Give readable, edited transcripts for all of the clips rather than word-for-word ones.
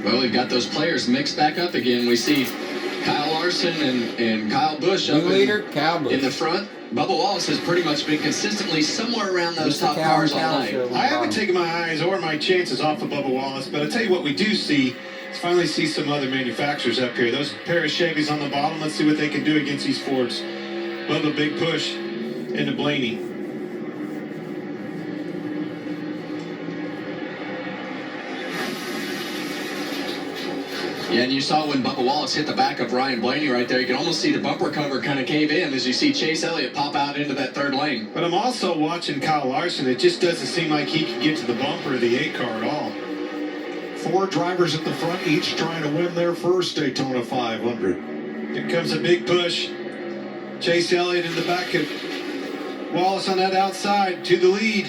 Well, we've got those players mixed back up again. We see Kyle Larson and Kyle Busch up in the front. Bubba Wallace has pretty much been consistently somewhere around those top cars all night. I haven't taken my eyes or my chances off of Bubba Wallace, but I'll tell you what we do see is finally see some other manufacturers up here. Those pair of Chevys on the bottom, let's see what they can do against these Fords. Bubba, big push into Blaney. Yeah, and you saw when Bubba Wallace hit the back of Ryan Blaney right there, you can almost see the bumper cover kind of cave in as you see Chase Elliott pop out into that third lane. But I'm also watching Kyle Larson. It just doesn't seem like he can get to the bumper of the 8 car at all. 4 drivers at the front, each trying to win their first Daytona 500. Here comes a big push. Chase Elliott in the back of Wallace on that outside to the lead.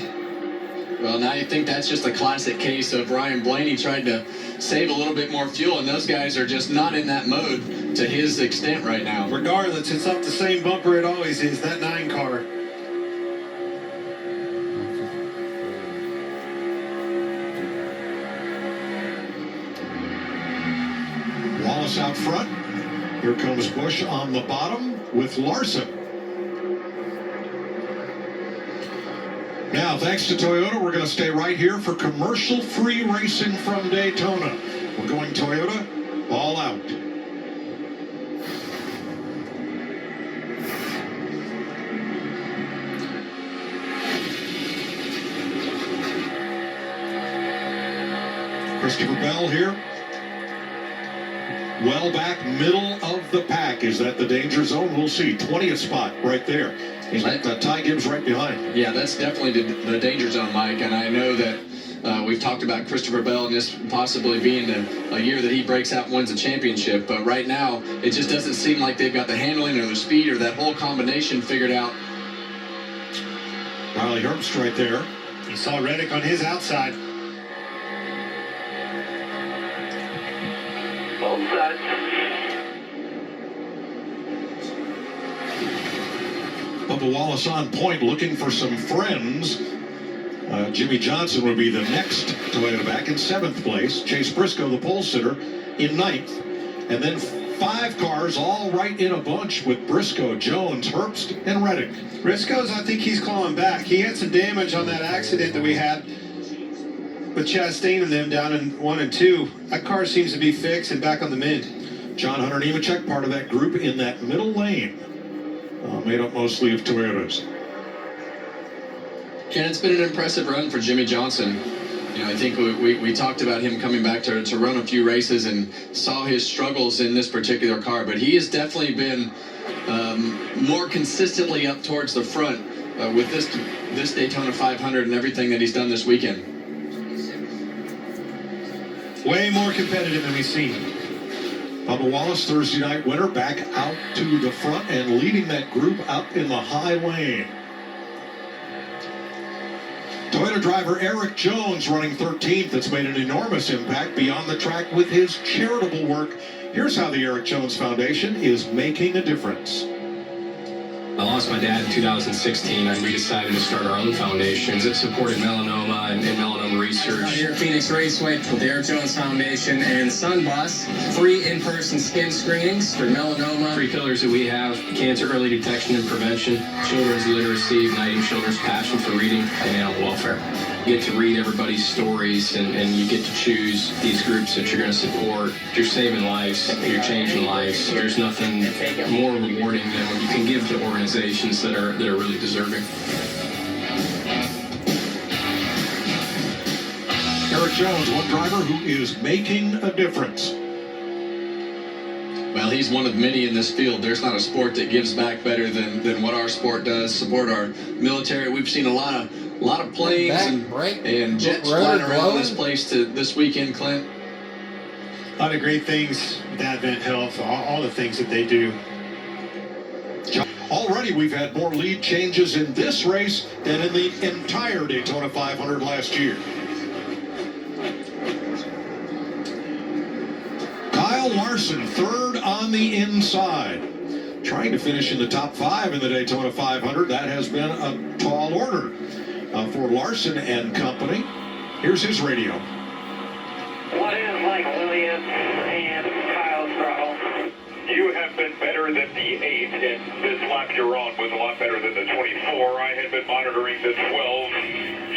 Well, now you think that's just a classic case of Ryan Blaney trying to save a little bit more fuel, and those guys are just not in that mode to his extent right now. Regardless, it's up the same bumper it always is, that 9 car. Wallace out front. Here comes Busch on the bottom with Larson. Now, thanks to Toyota, we're going to stay right here for commercial-free racing from Daytona. We're going Toyota all out. Christopher Bell here. Well back, middle of the pack. Is that the danger zone? We'll see. 20th spot right there. He's got Ty Gibbs right behind. Yeah, that's definitely the danger zone, Mike. And I know that we've talked about Christopher Bell and this possibly being a year that he breaks out and wins a championship. But right now, it just doesn't seem like they've got the handling or the speed or that whole combination figured out. Riley Herbst right there. You saw Reddick on his outside. Both sides. Bubba Wallace on point, looking for some friends. Jimmy Johnson would be the next Toyota back in 7th place. Chase Briscoe, the pole sitter, in 9th. And then 5 cars all right in a bunch with Briscoe, Jones, Herbst, and Reddick. Briscoe's, I think he's clawing back. He had some damage on that accident that we had with Chastain and them down in 1 and 2. That car seems to be fixed and back on the mend. John Hunter Nemechek, part of that group in that middle lane. Made up mostly of Toyotas. And it's been an impressive run for Jimmy Johnson. You know, I think we talked about him coming back to run a few races and saw his struggles in this particular car, but he has definitely been more consistently up towards the front with this Daytona 500 and everything that he's done this weekend. Way more competitive than we've seen. Bubba Wallace, Thursday night winner, back out to the front and leading that group up in the high lane. Toyota driver Eric Jones running 13th. That's made an enormous impact beyond the track with his charitable work. Here's how the Eric Jones Foundation is making a difference. I lost my dad in 2016, and we decided to start our own foundation that supported melanoma and melanoma research. Here at Phoenix Raceway with the Eric Jones Foundation and Sunbus, free in-person skin screenings for melanoma. 3 pillars that we have: cancer early detection and prevention, children's literacy, igniting children's passion for reading, and animal welfare. You get to read everybody's stories, and you get to choose these groups that you're going to support. You're saving lives, you're changing lives. There's nothing more rewarding than when you can give to organizations that are really deserving. Eric Jones, one driver who is making a difference. Well, he's one of many in this field. There's not a sport that gives back better than what our sport does. Support our military. We've seen a lot of planes and jets flying around this place this weekend, Clint. A lot of great things with Advent Health, all the things that they do. Already we've had more lead changes in this race than in the entire Daytona 500 last year. Kyle Larson, 3rd on the inside. Trying to finish in the top 5 in the Daytona 500. That has been a tall order for Larson and company. Here's his radio. What is Mike Williams and Kyle's throttle? You have been better than the 8, and this lap you're on was a lot better than the 24. I had been monitoring the 12.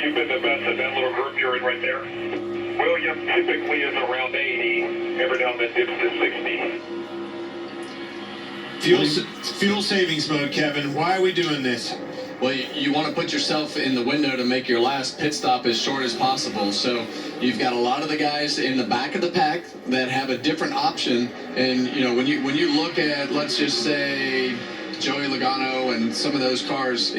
You've been the best of that little group you're in right there. Williams typically is around 80. Every now and then dips to 60. Fuel savings mode, Kevin. Why are we doing this? Well, you want to put yourself in the window to make your last pit stop as short as possible. So you've got a lot of the guys in the back of the pack that have a different option. And you know, when you look at, let's just say, Joey Logano and some of those cars.